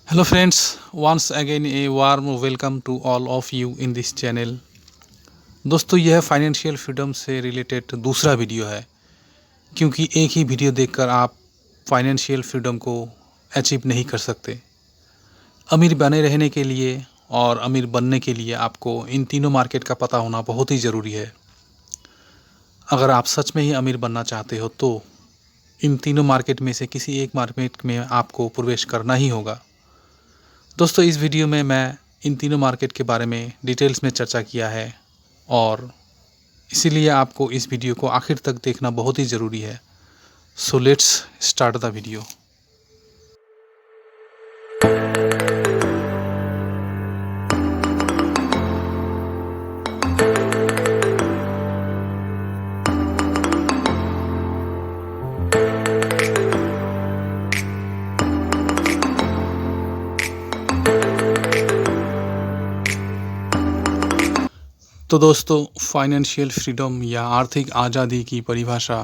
Hello friends, once again a warm welcome to all of you in this channel। दोस्तों यह financial freedom से related दूसरा video है, क्योंकि एक ही वीडियो देखकर आप फाइनेंशियल फ्रीडम को अचीव नहीं कर सकते। अमीर बने रहने के लिए और अमीर बनने के लिए आपको इन तीनों मार्केट का पता होना बहुत ही ज़रूरी है। अगर आप सच में ही अमीर बनना चाहते हो तो इन तीनों मार्केट में से किसी एक मार्केट में आपको प्रवेश करना ही होगा। दोस्तों इस वीडियो में मैं इन तीनों मार्केट के बारे में डिटेल्स में चर्चा किया है और इसीलिए आपको इस वीडियो को आखिर तक देखना बहुत ही ज़रूरी है। So let's start the video. तो दोस्तों फाइनेंशियल फ्रीडम या आर्थिक आज़ादी की परिभाषा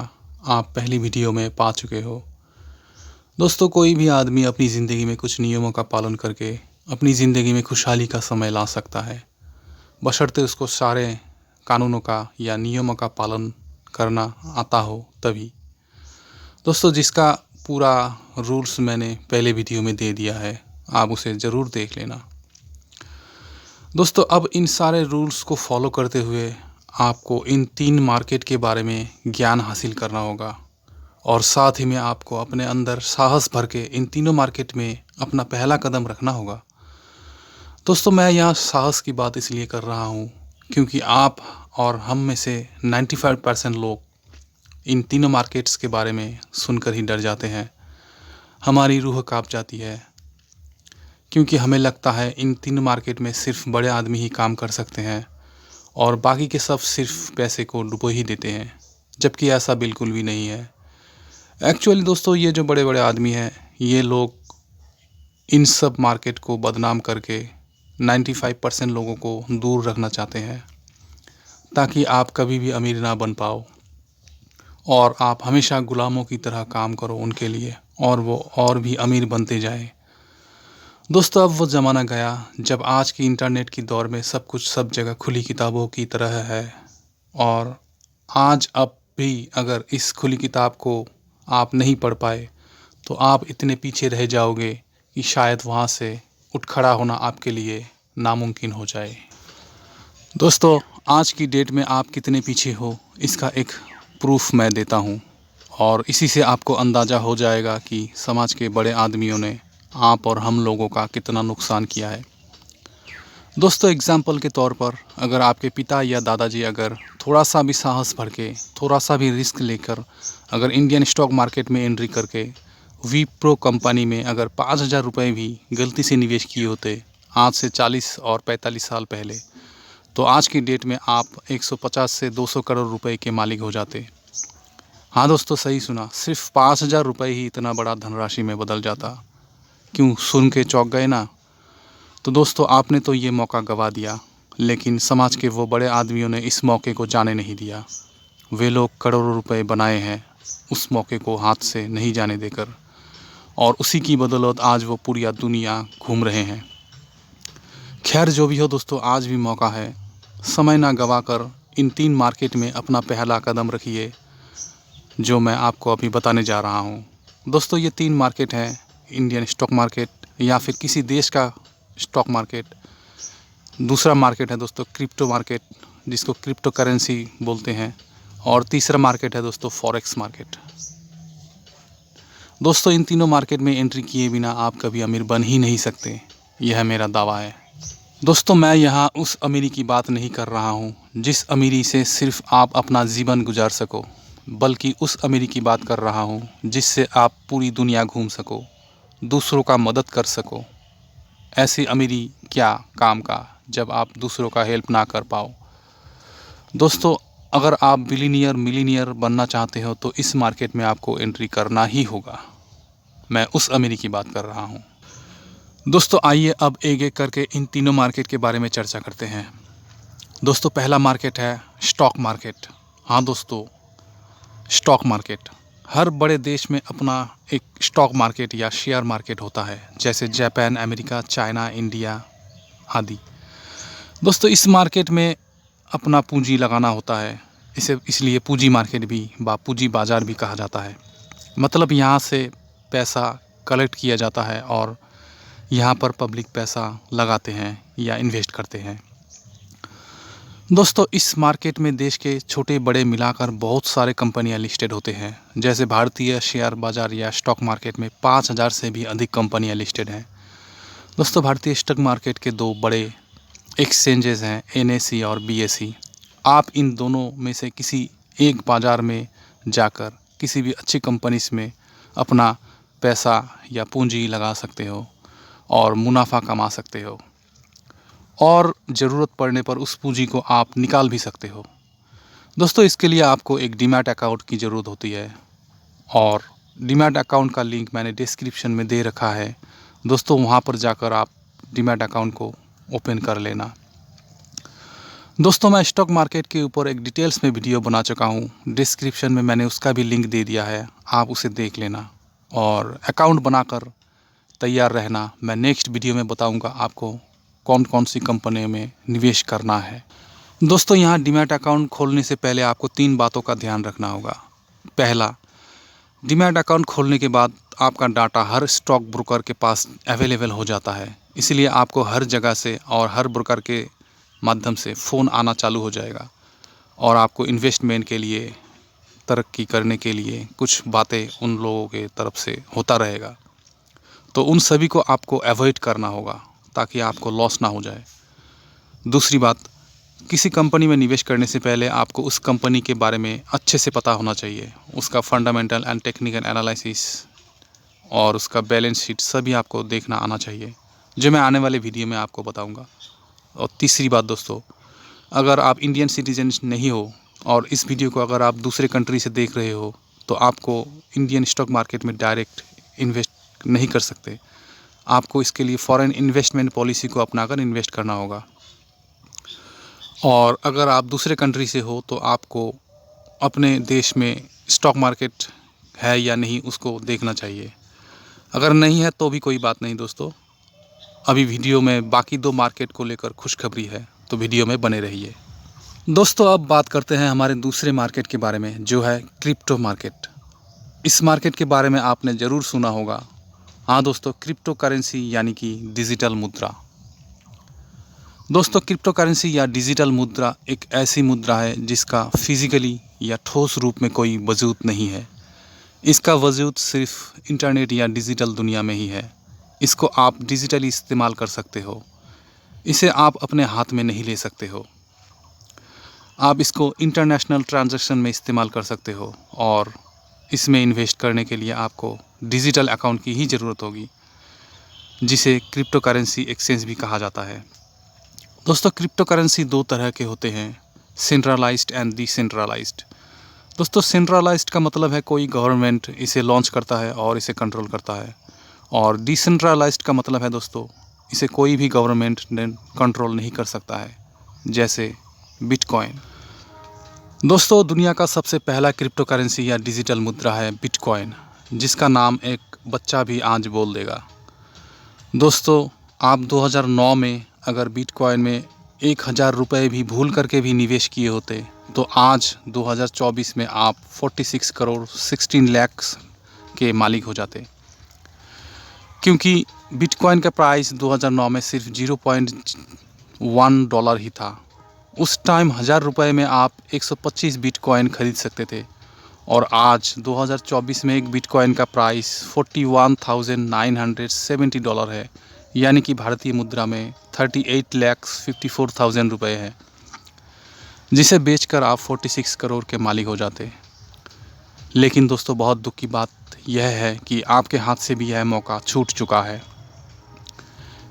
आप पहली वीडियो में पा चुके हो। दोस्तों कोई भी आदमी अपनी ज़िंदगी में कुछ नियमों का पालन करके अपनी ज़िंदगी में खुशहाली का समय ला सकता है, बशर्ते उसको सारे कानूनों का या नियमों का पालन करना आता हो तभी। दोस्तों जिसका पूरा रूल्स मैंने पहले वीडियो में दे दिया है, आप उसे ज़रूर देख लेना। दोस्तों अब इन सारे रूल्स को फॉलो करते हुए आपको इन तीन मार्केट के बारे में ज्ञान हासिल करना होगा और साथ ही में आपको अपने अंदर साहस भर के इन तीनों मार्केट में अपना पहला कदम रखना होगा। दोस्तों मैं यहाँ साहस की बात इसलिए कर रहा हूँ क्योंकि आप और हम में से 95% लोग इन तीनों मार्केट्स के बारे में सुनकर ही डर जाते हैं। हमारी रूह कांप जाती है क्योंकि हमें लगता है इन तीन मार्केट में सिर्फ बड़े आदमी ही काम कर सकते हैं और बाकी के सब सिर्फ पैसे को डुबो ही देते हैं, जबकि ऐसा बिल्कुल भी नहीं है। एक्चुअली दोस्तों ये जो बड़े बड़े आदमी हैं, ये लोग इन सब मार्केट को बदनाम करके 95% लोगों को दूर रखना चाहते हैं ताकि आप कभी भी अमीर ना बन पाओ और आप हमेशा गुलामों की तरह काम करो उनके लिए और वो और भी अमीर बनते जाए। दोस्तों अब वो ज़माना गया जब आज की इंटरनेट की दौर में सब कुछ सब जगह खुली किताबों की तरह है और आज अब भी अगर इस खुली किताब को आप नहीं पढ़ पाए तो आप इतने पीछे रह जाओगे कि शायद वहाँ से उठ खड़ा होना आपके लिए नामुमकिन हो जाए। दोस्तों आज की डेट में आप कितने पीछे हो इसका एक प्रूफ मैं देता हूँ और इसी से आपको अंदाज़ा हो जाएगा कि समाज के बड़े आदमियों ने आप और हम लोगों का कितना नुकसान किया है। दोस्तों एग्जाम्पल के तौर पर अगर आपके पिता या दादाजी अगर थोड़ा सा भी साहस भर के थोड़ा सा भी रिस्क लेकर अगर इंडियन स्टॉक मार्केट में एंट्री करके विप्रो कंपनी में अगर 5,000 रुपये भी गलती से निवेश किए होते आज से 40 और 45 साल पहले, तो आज की डेट में आप 150 से 200 करोड़ रुपए के मालिक हो जाते। हाँ दोस्तों सही सुना, सिर्फ 5,000 रुपये ही इतना बड़ा धनराशि में बदल जाता। क्यों सुन के चौंक गए ना? तो दोस्तों आपने तो ये मौका गवा दिया, लेकिन समाज के वो बड़े आदमियों ने इस मौके को जाने नहीं दिया। वे लोग करोड़ों रुपए बनाए हैं उस मौके को हाथ से नहीं जाने देकर और उसी की बदौलत आज वो पूरी दुनिया घूम रहे हैं। खैर जो भी हो दोस्तों, आज भी मौका है, समय ना गवा कर इन तीन मार्केट में अपना पहला कदम रखिए जो मैं आपको अभी बताने जा रहा हूँ। दोस्तों ये तीन मार्केट हैं, इंडियन स्टॉक मार्केट या फिर किसी देश का स्टॉक मार्केट। दूसरा मार्केट है दोस्तों क्रिप्टो मार्केट, जिसको क्रिप्टो करेंसी बोलते हैं, और तीसरा मार्केट है दोस्तों फॉरेक्स मार्केट। दोस्तों इन तीनों मार्केट में एंट्री किए बिना आप कभी अमीर बन ही नहीं सकते, यह मेरा दावा है। दोस्तों मैं यहाँ उस अमीरी की बात नहीं कर रहा हूँ जिस अमीरी से सिर्फ आप अपना जीवन गुजार सको, बल्कि उस अमीरी की बात कर रहा हूँ जिससे आप पूरी दुनिया घूम सको, दूसरों का मदद कर सको। ऐसी अमीरी क्या काम का जब आप दूसरों का हेल्प ना कर पाओ। दोस्तों अगर आप बिलीनियर मिलीनियर बनना चाहते हो तो इस मार्केट में आपको एंट्री करना ही होगा। मैं उस अमीरी की बात कर रहा हूँ। दोस्तों आइए अब एक एक करके इन तीनों मार्केट के बारे में चर्चा करते हैं। दोस्तों पहला मार्केट है स्टॉक मार्केट। हाँ दोस्तों स्टॉक मार्केट, हर बड़े देश में अपना एक स्टॉक मार्केट या शेयर मार्केट होता है, जैसे जापान, अमेरिका, चाइना, इंडिया आदि। दोस्तों इस मार्केट में अपना पूंजी लगाना होता है, इसे इसलिए पूंजी मार्केट भी पूंजी बाजार भी कहा जाता है। मतलब यहाँ से पैसा कलेक्ट किया जाता है और यहाँ पर पब्लिक पैसा लगाते हैं या इन्वेस्ट करते हैं। दोस्तों इस मार्केट में देश के छोटे बड़े मिलाकर बहुत सारे कंपनियां लिस्टेड होते हैं। जैसे भारतीय शेयर बाज़ार या स्टॉक मार्केट में 5000 से भी अधिक कंपनियां लिस्टेड हैं। दोस्तों भारतीय स्टॉक मार्केट के दो बड़े एक्सचेंजेस हैं, NSE और BSE। आप इन दोनों में से किसी एक बाज़ार में जाकर किसी भी अच्छी कंपनीज में अपना पैसा या पूंजी लगा सकते हो और मुनाफा कमा सकते हो, और ज़रूरत पड़ने पर उस पूंजी को आप निकाल भी सकते हो। दोस्तों इसके लिए आपको एक डीमैट अकाउंट की ज़रूरत होती है, और डीमैट अकाउंट का लिंक मैंने डिस्क्रिप्शन में दे रखा है। दोस्तों वहाँ पर जाकर आप डीमैट अकाउंट को ओपन कर लेना। दोस्तों मैं स्टॉक मार्केट के ऊपर एक डिटेल्स में वीडियो बना चुका हूँ, डिस्क्रिप्शन में मैंने उसका भी लिंक दे दिया है, आप उसे देख लेना और अकाउंट बनाकर तैयार रहना। मैं नेक्स्ट वीडियो में बताऊँगा आपको कौन कौन सी कंपनी में निवेश करना है। दोस्तों यहाँ डीमैट अकाउंट खोलने से पहले आपको 3 बातों का ध्यान रखना होगा। पहला, डीमैट अकाउंट खोलने के बाद आपका डाटा हर स्टॉक ब्रोकर के पास अवेलेबल हो जाता है, इसलिए आपको हर जगह से और हर ब्रोकर के माध्यम से फ़ोन आना चालू हो जाएगा और आपको इन्वेस्टमेंट के लिए, तरक्की करने के लिए कुछ बातें उन लोगों के तरफ से होता रहेगा। तो उन सभी को आपको अवॉइड करना होगा ताकि आपको लॉस ना हो जाए। दूसरी बात, किसी कंपनी में निवेश करने से पहले आपको उस कंपनी के बारे में अच्छे से पता होना चाहिए, उसका फंडामेंटल एंड टेक्निकल एनालिसिस और उसका बैलेंस शीट सभी आपको देखना आना चाहिए, जो मैं आने वाले वीडियो में आपको बताऊंगा। और तीसरी बात दोस्तों, अगर आप इंडियन सिटीजन नहीं हो और इस वीडियो को अगर आप दूसरे कंट्री से देख रहे हो तो आपको इंडियन स्टॉक मार्केट में डायरेक्ट इन्वेस्ट नहीं कर सकते। आपको इसके लिए फॉरेन इन्वेस्टमेंट पॉलिसी को अपनाकर इन्वेस्ट करना होगा। और अगर आप दूसरे कंट्री से हो तो आपको अपने देश में स्टॉक मार्केट है या नहीं उसको देखना चाहिए। अगर नहीं है तो भी कोई बात नहीं दोस्तों, अभी वीडियो में बाकी 2 मार्केट को लेकर खुशखबरी है, तो वीडियो में बने रहिए। दोस्तों अब बात करते हैं हमारे दूसरे मार्केट के बारे में, जो है क्रिप्टो मार्केट। इस मार्केट के बारे में आपने ज़रूर सुना होगा। हाँ दोस्तों, क्रिप्टो करेंसी यानी कि डिजिटल मुद्रा। दोस्तों क्रिप्टो करेंसी या डिजिटल मुद्रा एक ऐसी मुद्रा है जिसका फिजिकली या ठोस रूप में कोई वजूद नहीं है। इसका वजूद सिर्फ इंटरनेट या डिजिटल दुनिया में ही है। इसको आप डिजिटली इस्तेमाल कर सकते हो, इसे आप अपने हाथ में नहीं ले सकते हो। आप इसको इंटरनेशनल ट्रांजैक्शन में इस्तेमाल कर सकते हो और इसमें इन्वेस्ट करने के लिए आपको डिजिटल अकाउंट की ही ज़रूरत होगी, जिसे क्रिप्टो करेंसी एक्सचेंज भी कहा जाता है। दोस्तों क्रिप्टो करेंसी 2 तरह के होते हैं, सेंट्रलाइज्ड एंड डिसेंट्रलाइज्ड। दोस्तों सेंट्रलाइज्ड का मतलब है कोई गवर्नमेंट इसे लॉन्च करता है और इसे कंट्रोल करता है, और डिसेंट्रलाइज्ड का मतलब है दोस्तों इसे कोई भी गवर्नमेंट कंट्रोल नहीं कर सकता है, जैसे बिटकॉइन। दोस्तों दुनिया का सबसे पहला क्रिप्टो करेंसी या डिजिटल मुद्रा है बिटकॉइन, जिसका नाम एक बच्चा भी आज बोल देगा। दोस्तों आप 2009 में अगर बिटकॉइन में 1000 रुपये भी भूल करके भी निवेश किए होते तो आज 2024 में आप 46 करोड़ 16 लाख के मालिक हो जाते, क्योंकि बिटकॉइन का प्राइस 2009 में सिर्फ $0.1 ही था। उस टाइम 1000 रुपये में आप 125 बिटकॉइन खरीद सकते थे, और आज 2024 में एक बिटकॉइन का प्राइस $41,970 है, यानी कि भारतीय मुद्रा में 38,54,000 रुपये है, जिसे बेचकर आप 46 करोड़ के मालिक हो जाते। लेकिन दोस्तों बहुत दुख की बात यह है कि आपके हाथ से भी यह मौका छूट चुका है,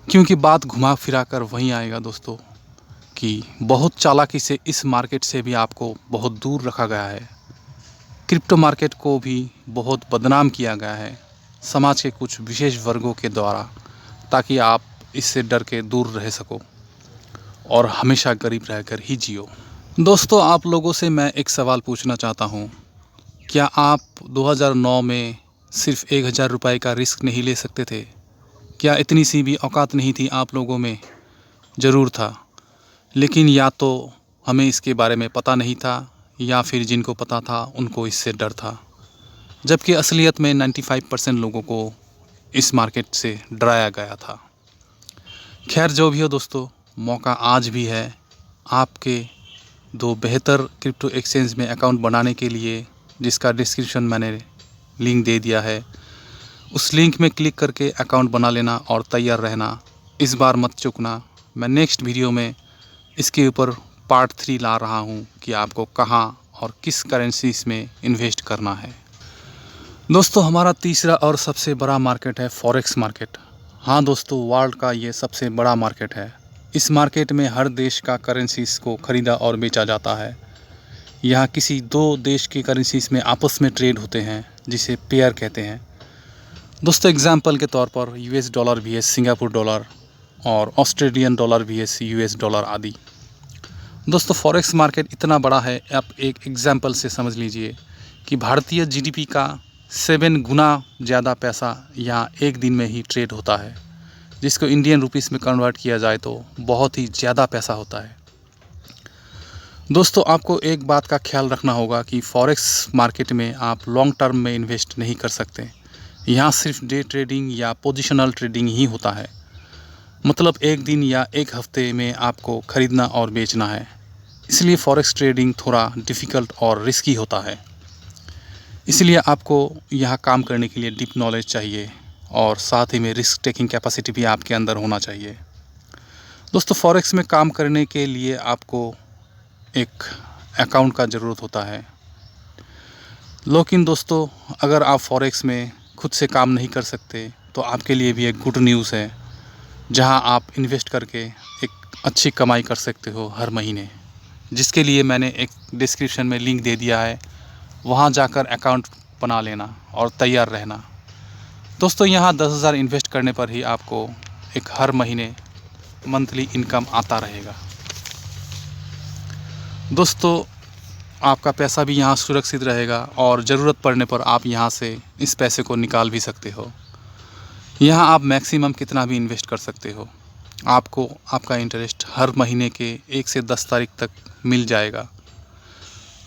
क्योंकि बात घुमा फिरा कर वहीं आएगा दोस्तों कि बहुत चालाकी से इस मार्केट से भी आपको बहुत दूर रखा गया है। क्रिप्टो मार्केट को भी बहुत बदनाम किया गया है समाज के कुछ विशेष वर्गों के द्वारा, ताकि आप इससे डर के दूर रह सको और हमेशा गरीब रहकर ही जियो। दोस्तों आप लोगों से मैं एक सवाल पूछना चाहता हूँ, क्या आप 2009 में सिर्फ 1000 रुपये का रिस्क नहीं ले सकते थे? क्या इतनी सी भी औकात नहीं थी आप लोगों में? ज़रूर था, लेकिन या तो हमें इसके बारे में पता नहीं था या फिर जिनको पता था उनको इससे डर था। जबकि असलियत में 95% लोगों को इस मार्केट से डराया गया था। खैर जो भी हो दोस्तों, मौका आज भी है आपके दो बेहतर क्रिप्टो एक्सचेंज में अकाउंट बनाने के लिए, जिसका डिस्क्रिप्शन मैंने लिंक दे दिया है। उस लिंक में क्लिक करके अकाउंट बना लेना और तैयार रहना। इस बार मत चूकना। मैं नेक्स्ट वीडियो में इसके ऊपर पार्ट 3 ला रहा हूँ कि आपको कहाँ और किस करेंसीज में इन्वेस्ट करना है। दोस्तों, हमारा तीसरा और सबसे बड़ा मार्केट है फॉरेक्स मार्केट। हाँ दोस्तों, वर्ल्ड का ये सबसे बड़ा मार्केट है। इस मार्केट में हर देश का करेंसीज को ख़रीदा और बेचा जाता है। यहाँ किसी दो देश की करेंसीज में आपस में ट्रेड होते हैं, जिसे पेयर कहते हैं। दोस्तों, एग्जांपल के तौर पर US dollar vs Singapore dollar और Australian dollar vs US dollar आदि। दोस्तों, फॉरेक्स मार्केट इतना बड़ा है, आप एक एग्जांपल से समझ लीजिए कि भारतीय जीडीपी का 7 गुना ज़्यादा पैसा यहाँ एक दिन में ही ट्रेड होता है, जिसको इंडियन रुपीस में कन्वर्ट किया जाए तो बहुत ही ज़्यादा पैसा होता है। दोस्तों, आपको एक बात का ख्याल रखना होगा कि फॉरेक्स मार्केट में आप लॉन्ग टर्म में इन्वेस्ट नहीं कर सकते। यहाँ सिर्फ डे ट्रेडिंग या पोजिशनल ट्रेडिंग ही होता है। मतलब एक दिन या एक हफ्ते में आपको ख़रीदना और बेचना है। इसलिए फॉरेक्स ट्रेडिंग थोड़ा डिफ़िकल्ट और रिस्की होता है। इसलिए आपको यहाँ काम करने के लिए डीप नॉलेज चाहिए और साथ ही में रिस्क टेकिंग कैपेसिटी भी आपके अंदर होना चाहिए। दोस्तों, फॉरेक्स में काम करने के लिए आपको एक अकाउंट का ज़रूरत होता है। लेकिन दोस्तों, अगर आप फॉरेक्स में खुद से काम नहीं कर सकते तो आपके लिए भी एक गुड न्यूज़ है, जहाँ आप इन्वेस्ट करके एक अच्छी कमाई कर सकते हो हर महीने, जिसके लिए मैंने एक डिस्क्रिप्शन में लिंक दे दिया है। वहाँ जाकर अकाउंट बना लेना और तैयार रहना। दोस्तों, यहाँ 10,000 इन्वेस्ट करने पर ही आपको एक हर महीने मंथली इनकम आता रहेगा। दोस्तों, आपका पैसा भी यहाँ सुरक्षित रहेगा और ज़रूरत पड़ने पर आप यहाँ से इस पैसे को निकाल भी सकते हो। यहाँ आप मैक्सिमम कितना भी इन्वेस्ट कर सकते हो। आपको आपका इंटरेस्ट हर महीने के 1 से 10 तारीख तक मिल जाएगा।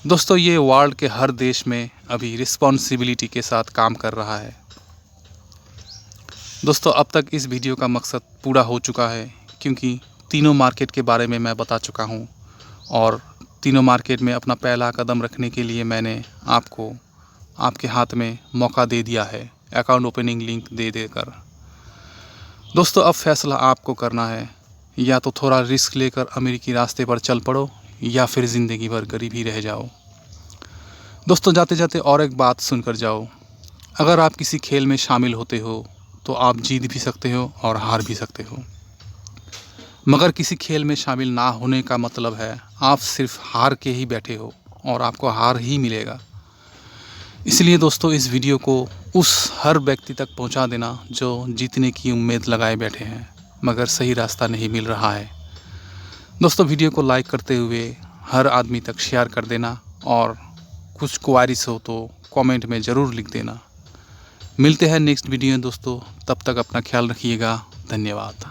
दोस्तों, ये वर्ल्ड के हर देश में अभी रिस्पॉन्सिबिलिटी के साथ काम कर रहा है। दोस्तों, अब तक इस वीडियो का मकसद पूरा हो चुका है, क्योंकि तीनों मार्केट के बारे में मैं बता चुका हूँ और तीनों मार्केट में अपना पहला कदम रखने के लिए मैंने आपको आपके हाथ में मौका दे दिया है, अकाउंट ओपनिंग लिंक दे देकर। दोस्तों, अब फैसला आपको करना है, या तो थोड़ा रिस्क लेकर अमेरिकी रास्ते पर चल पड़ो या फिर ज़िंदगी भर गरीब ही रह जाओ। दोस्तों, जाते जाते और एक बात सुनकर जाओ। अगर आप किसी खेल में शामिल होते हो तो आप जीत भी सकते हो और हार भी सकते हो, मगर किसी खेल में शामिल ना होने का मतलब है आप सिर्फ हार के ही बैठे हो और आपको हार ही मिलेगा। इसलिए दोस्तों, इस वीडियो को उस हर व्यक्ति तक पहुंचा देना जो जीतने की उम्मीद लगाए बैठे हैं मगर सही रास्ता नहीं मिल रहा है। दोस्तों, वीडियो को लाइक करते हुए हर आदमी तक शेयर कर देना और कुछ क्वारीज हो तो कमेंट में ज़रूर लिख देना। मिलते हैं नेक्स्ट वीडियो में दोस्तों, तब तक अपना ख्याल रखिएगा। धन्यवाद।